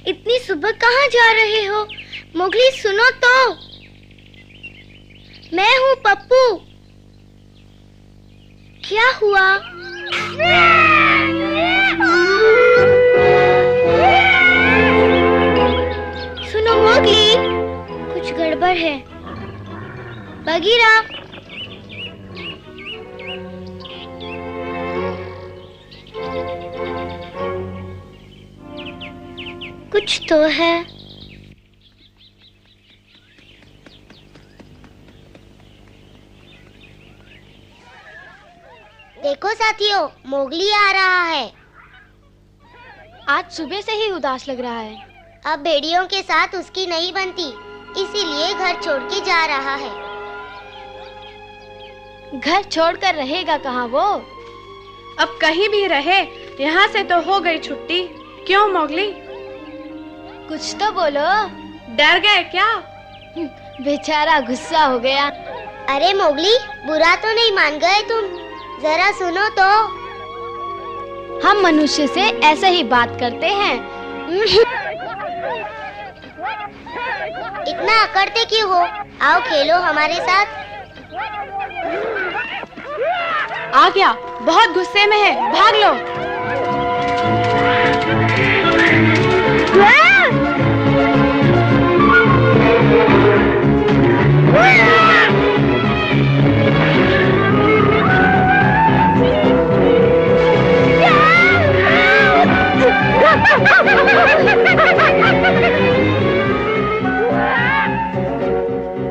इतनी सुबह कहाँ जा रहे हो? मोगली सुनो तो, मैं हूँ पप्पू। क्या हुआ? सुनो मोगली, कुछ गड़बड़ है। बगीरा, कुछ तो है। देखो साथियों, मोगली आ रहा है। आज सुबह से ही उदास लग रहा है। अब भेड़ियों के साथ उसकी नहीं बनती, इसीलिए घर छोड़ के जा रहा है। घर छोड़कर रहेगा कहाँ वो? अब कहीं भी रहे, यहाँ से तो हो गई छुट्टी। क्यों मोगली, कुछ तो बोलो। डर गए क्या? बेचारा गुस्सा हो गया। अरे मोगली, बुरा तो नहीं मान गए तुम? जरा सुनो तो। हम मनुष्य से ऐसे ही बात करते हैं। इतना अकड़ते क्यों हो? आओ खेलो हमारे साथ। आ गया, बहुत गुस्से में है, भाग लो।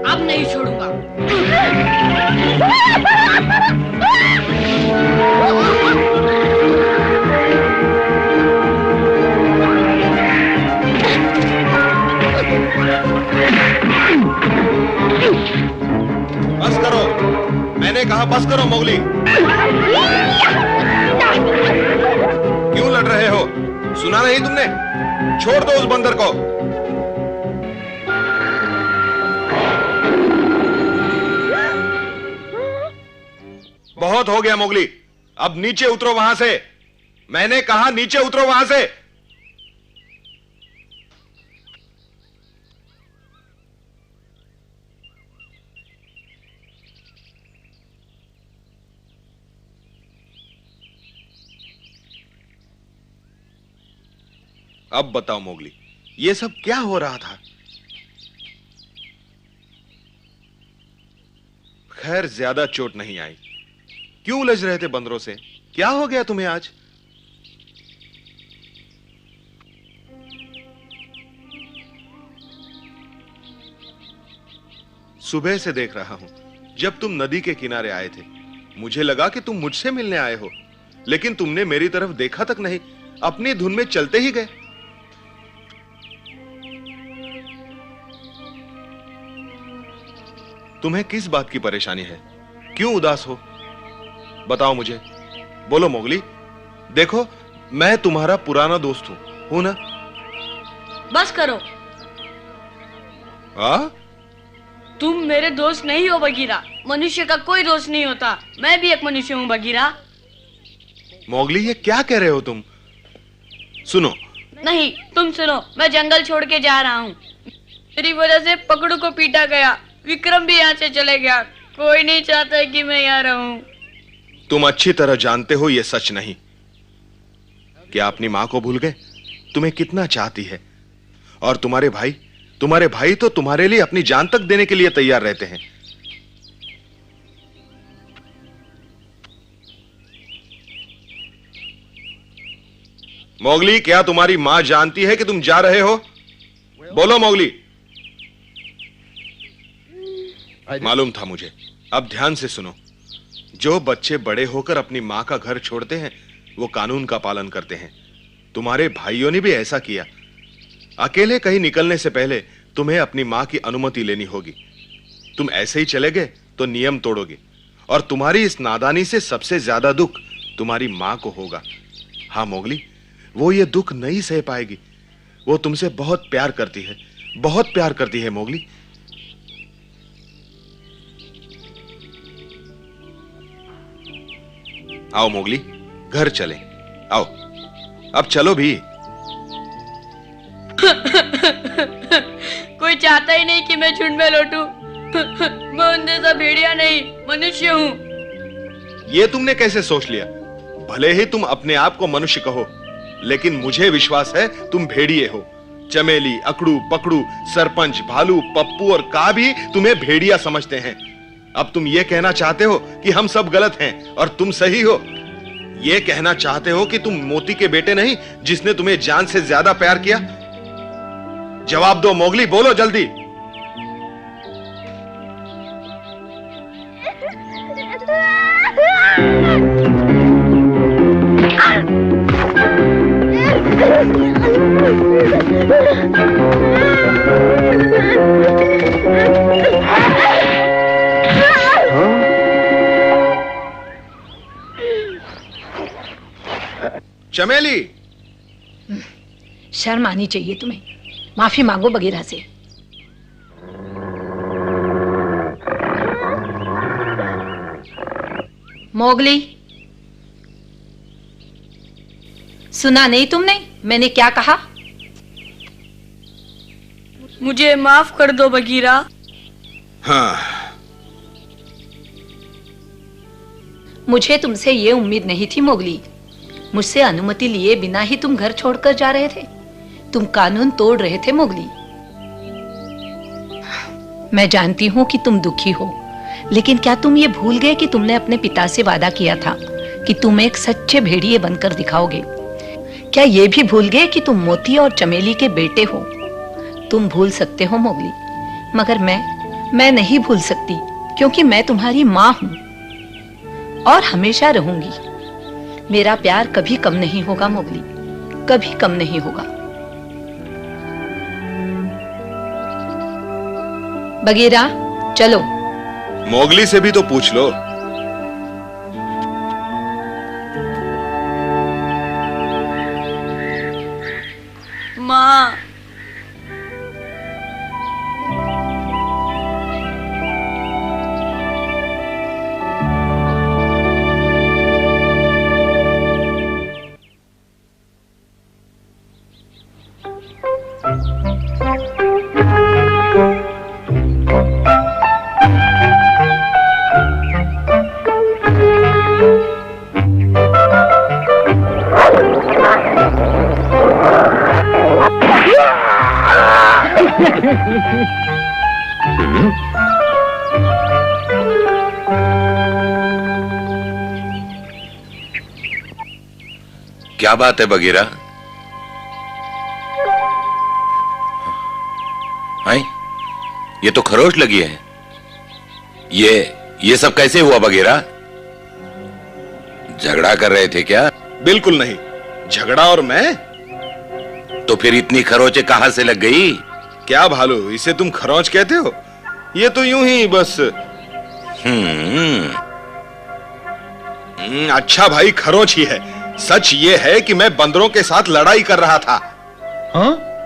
अब नहीं छोड़ूंगा। बस करो, मैंने कहा बस करो मोगली। क्यों लड़ रहे हो? सुना नहीं तुमने? छोड़ दो उस बंदर को। बहुत हो गया मोगली, अब नीचे उतरो वहां से। मैंने कहा नीचे उतरो वहां से। अब बताओ मोगली, ये सब क्या हो रहा था? खैर ज्यादा चोट नहीं आई। क्यों उलझ रहे थे बंदरों से? क्या हो गया तुम्हें आज? सुबह से देख रहा हूं, जब तुम नदी के किनारे आए थे मुझे लगा कि तुम मुझसे मिलने आए हो, लेकिन तुमने मेरी तरफ देखा तक नहीं, अपनी धुन में चलते ही गए। तुम्हें किस बात की परेशानी है? क्यों उदास हो? बताओ मुझे। बोलो मोगली। देखो, मैं तुम्हारा पुराना दोस्त हूं ना? बस करो। तुम मेरे दोस्त नहीं हो बगीरा। मनुष्य का कोई दोस्त नहीं होता। मैं भी एक मनुष्य हूँ बगीरा। मोगली, ये क्या कह रहे हो तुम? सुनो। नहीं, तुम सुनो। मैं जंगल छोड़ के जा रहा हूँ। मेरी वजह से पकड़ू को पीटा गया। विक्रम भी यहाँ से चले गया। कोई नहीं चाहता कि मैं यहाँ रहूं। तुम अच्छी तरह जानते हो ये सच नहीं। क्या अपनी मां को भूल गए? तुम्हें कितना चाहती है। और तुम्हारे भाई तो तुम्हारे लिए अपनी जान तक देने के लिए तैयार रहते हैं। मोगली, क्या तुम्हारी मां जानती है कि तुम जा रहे हो? बोलो मोगली। मालूम था मुझे। अब ध्यान से सुनो। जो बच्चे बड़े होकर अपनी मां का घर छोड़ते हैं वो कानून का पालन करते हैं। तुम्हारे भाइयों ने भी ऐसा किया। अकेले कहीं निकलने से पहले तुम्हें अपनी मां की अनुमति लेनी होगी। तुम ऐसे ही चले गए तो नियम तोड़ोगे, और तुम्हारी इस नादानी से सबसे ज्यादा दुख तुम्हारी मां को होगा। हाँ मोगली, वो ये दुख नहीं सह पाएगी। वो तुमसे बहुत प्यार करती है, बहुत प्यार करती है मोगली। आओ मोगली, घर चले। आओ, अब चलो भी। कोई चाहता ही नहीं कि मैं झुंड में लौटूं। मैं उन जैसा भेड़िया नहीं, मनुष्य हूँ। ये तुमने कैसे सोच लिया? भले ही तुम अपने आप को मनुष्य कहो, लेकिन मुझे विश्वास है तुम भेड़िए हो। चमेली, अकड़ू, पकड़ू, सरपंच, भालू, पप्पू और का भी तुम्हें भेड़िया समझते हैं। अब तुम ये कहना चाहते हो कि हम सब गलत हैं और तुम सही हो? ये कहना चाहते हो कि तुम मोती के बेटे नहीं जिसने तुम्हें जान से ज्यादा प्यार किया? जवाब दो मोगली, बोलो जल्दी। चमेली, शर्म आनी चाहिए तुम्हें। माफी मांगो बगीरा से। मोगली, सुना नहीं तुमने मैंने क्या कहा? मुझे माफ कर दो बगीरा। हाँ। मुझे तुमसे ये उम्मीद नहीं थी मोगली। मुझसे अनुमति लिए बिना ही तुम घर छोड़कर जा रहे थे। तुम कानून तोड़ रहे थे मोगली। मैं जानती हूं कि तुम दुखी हो, लेकिन क्या तुम ये भूल गए कि तुमने अपने पिता से वादा किया था कि तुम एक सच्चे भेड़िए बनकर दिखाओगे? क्या ये भी भूल गए कि तुम मोती और चमेली के बेटे हो? तुम भूल सकते हो मोगली, मगर मैं नहीं भूल सकती, क्योंकि मैं तुम्हारी माँ हूं और हमेशा रहूंगी। मेरा प्यार कभी कम नहीं होगा मोगली, कभी कम नहीं होगा। बगीरा, चलो। मोगली से भी तो पूछ लो। माँ, क्या बात है बगीरा? हाय, ये तो खरोच लगी है। ये सब कैसे हुआ बगीरा? झगड़ा कर रहे थे क्या? बिल्कुल नहीं। झगड़ा और मैं? तो फिर इतनी खरोचे कहां से लग गई? क्या भालू, इसे तुम खरोंच कहते हो? ये तो यूं ही बस। अच्छा भाई, खरोंच ही है। सच ये है कि मैं बंदरों के साथ लड़ाई कर रहा था।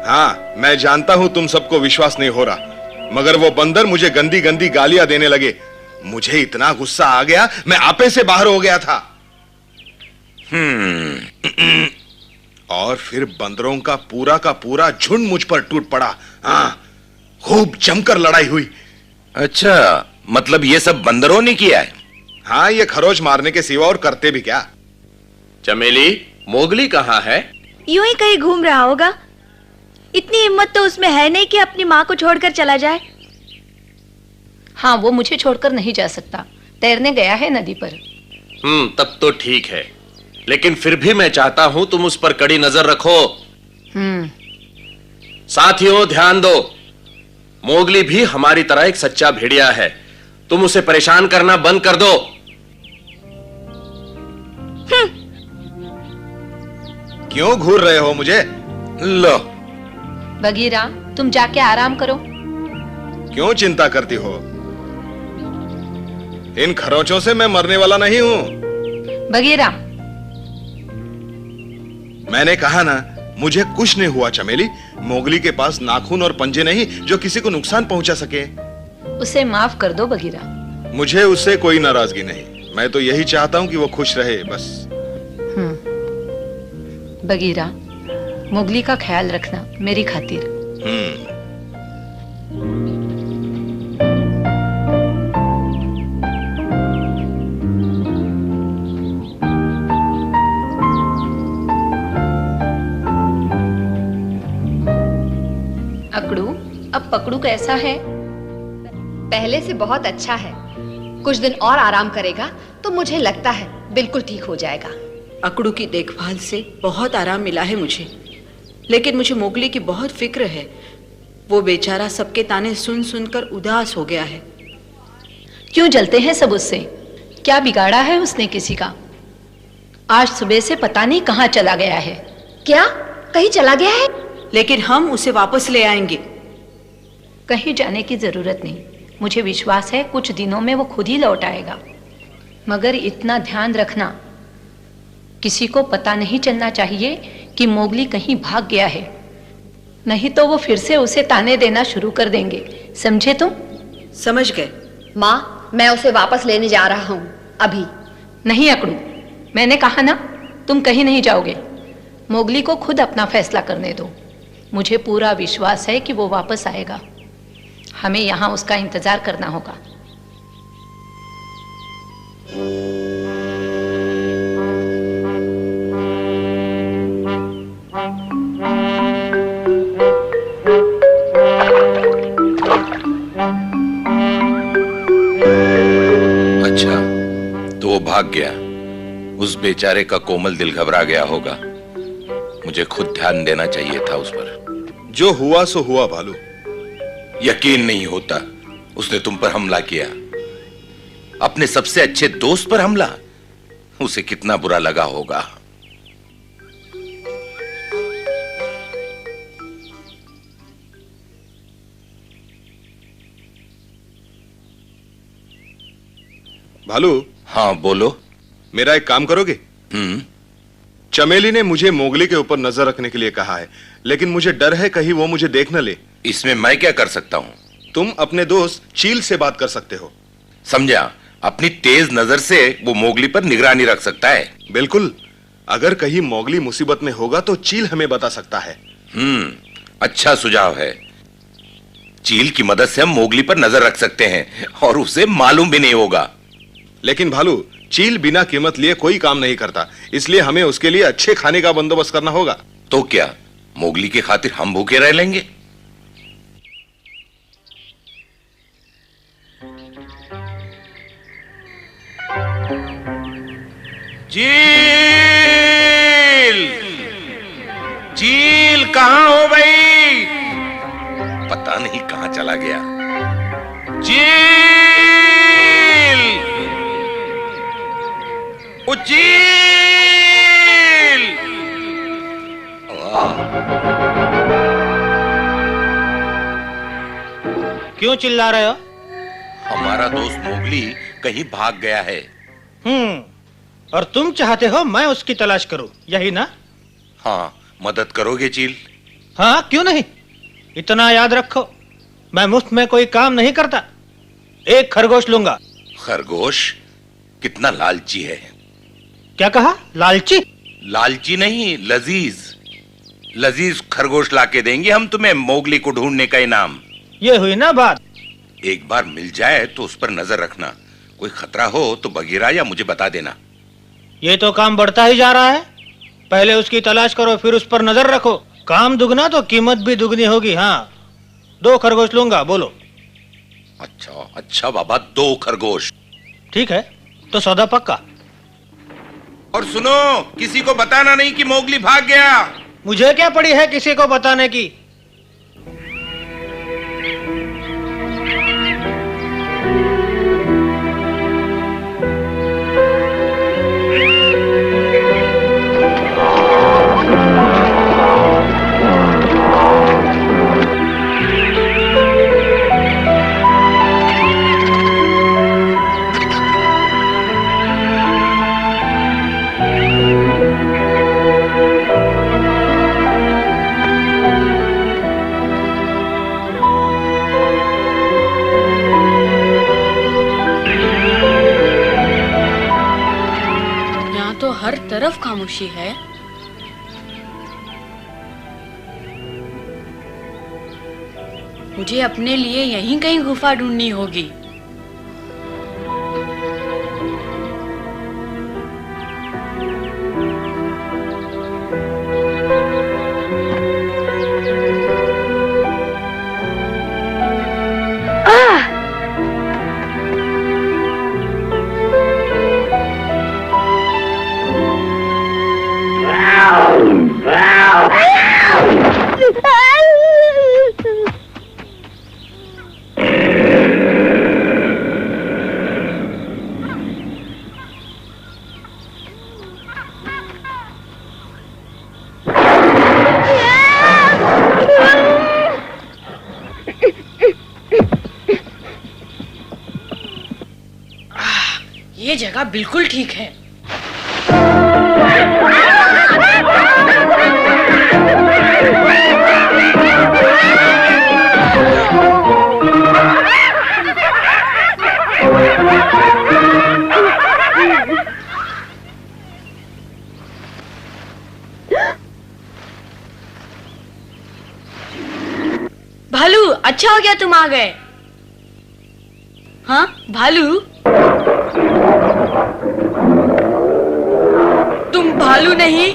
हाँ, मैं जानता हूं तुम सबको विश्वास नहीं हो रहा, मगर वो बंदर मुझे गंदी गंदी गालियां देने लगे। मुझे इतना गुस्सा आ गया, मैं आपे से बाहर हो गया था। और फिर बंदरों का पूरा झुंड मुझ पर टूट पड़ा। हाँ, खूब जमकर लड़ाई हुई। अच्छा, मतलब ये सब बंदरों ने किया है? हाँ, ये खरोच मारने के सिवा और करते भी क्या? चमेली, मोगली कहाँ है? यूं ही कहीं घूम रहा होगा। इतनी हिम्मत तो उसमें है नहीं कि अपनी माँ को छोड़कर चला जाए। हाँ, वो मुझे छोड़कर नहीं जा सकता। तैरने गया है नदी पर। तब तो ठीक है, लेकिन फिर भी मैं चाहता हूं तुम उस पर कड़ी नजर रखो। साथियों, ध्यान दो। मोगली भी हमारी तरह एक सच्चा भेड़िया है। तुम उसे परेशान करना बंद कर दो। क्यों घूर रहे हो मुझे? लो बगीरा, तुम जाके आराम करो। क्यों चिंता करती हो? इन खरोंचों से मैं मरने वाला नहीं हूं। बगीरा, मैंने कहा ना, मुझे कुछ नहीं हुआ चमेली। मोगली के पास नाखून और पंजे नहीं जो किसी को नुकसान पहुंचा सके। उसे माफ कर दो बगीरा। मुझे उससे कोई नाराजगी नहीं। मैं तो यही चाहता हूं कि वो खुश रहे, बस। बगीरा, मोगली का ख्याल रखना मेरी खातिर। अकड़ू, अब पकड़ू कैसा है? पहले से बहुत अच्छा है। कुछ दिन और आराम करेगा तो मुझे लगता है बिल्कुल ठीक हो जाएगा। अकड़ू की देखभाल से बहुत आराम मिला है मुझे, लेकिन मुझे मोगली की बहुत फिक्र है। वो बेचारा सबके ताने सुन सुनकर उदास हो गया है। क्यों जलते हैं सब उससे? क्या बिगाड़ा है उसने किसी का? आज सुबह से पता नहीं कहाँ चला गया है। क्या कहीं चला गया है? लेकिन हम उसे वापस ले आएंगे। कहीं जाने की जरूरत नहीं, मुझे विश्वास है कुछ दिनों में वो खुद ही लौट आएगा। मगर इतना ध्यान रखना, किसी को पता नहीं चलना चाहिए कि मोगली कहीं भाग गया है, नहीं तो वो फिर से उसे ताने देना शुरू कर देंगे। समझे तुम? समझ गए। माँ, मैं उसे वापस लेने जा रहा हूँ अभी। नहीं अकड़ू, मैंने कहा ना, तुम कहीं नहीं जाओगे। मोगली को खुद अपना फैसला करने दो। मुझे पूरा विश्वास है कि वो वापस आएगा। हमें यहाँ उसका इंतजार करना होगा। अच्छा, तो वो भाग गया। उस बेचारे का कोमल दिल घबरा गया होगा। मुझे खुद ध्यान देना चाहिए था उस पर। जो हुआ सो हुआ भालू। यकीन नहीं होता, उसने तुम पर हमला किया, अपने सबसे अच्छे दोस्त पर हमला। उसे कितना बुरा लगा होगा। भालू। हाँ बोलो। मेरा एक काम करोगे? चमेली ने मुझे मोगली के ऊपर नजर रखने के लिए कहा है, लेकिन मुझे डर है कहीं वो मुझे देख न ले। इसमें मैं क्या कर सकता हूं? तुम अपने दोस्त चील से बात कर सकते हो। समझा? अपनी तेज नजर से वो मोगली पर निगरानी रख सकता है। बिल्कुल। अगर कहीं मोगली मुसीबत में होगा तो चील हमें बता सकता है। अच्छा सुझाव है। चील की मदद से हम मोगली पर नजर रख सकते हैं और उसे मालूम भी नहीं होगा। लेकिन भालू, चील बिना कीमत लिए कोई काम नहीं करता, इसलिए हमें उसके लिए अच्छे खाने का बंदोबस्त करना होगा। तो क्या मोगली की खातिर हम भूखे रह लेंगे? चील, चील कहां हो भाई? पता नहीं कहां चला गया। चील, ओ चील! क्यों चिल्ला रहे हो? हमारा दोस्त मोगली कहीं भाग गया है। और तुम चाहते हो मैं उसकी तलाश करूं, यही ना? हाँ, मदद करोगे चील? हाँ, क्यों नहीं। इतना याद रखो, मैं मुफ्त में कोई काम नहीं करता। एक खरगोश लूंगा। खरगोश? कितना लालची है। क्या कहा? लालची? लालची नहीं, लजीज। लजीज खरगोश लाके देंगे हम तुम्हें मोगली को ढूंढने का इनाम। ये हुई ना बात। एक बार मिल जाए तो उस पर नजर रखना। कोई खतरा हो तो बगीरा या मुझे बता देना। ये तो काम बढ़ता ही जा रहा है। पहले उसकी तलाश करो, फिर उस पर नजर रखो। काम दुगना तो कीमत भी दुगनी होगी। हाँ, 2 खरगोश लूंगा। बोलो। अच्छा अच्छा बाबा, 2 खरगोश। ठीक है, तो सौदा पक्का। और सुनो, किसी को बताना नहीं कि मोगली भाग गया। मुझे क्या पड़ी है किसी को बताने की। हर तरफ खामोशी है। मुझे अपने लिए यहीं कहीं गुफा ढूंढनी होगी। ये जगह बिल्कुल ठीक है। भालू, अच्छा हो गया तुम आ गए। हाँ भालू, तुम भालू नहीं?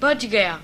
बच गया।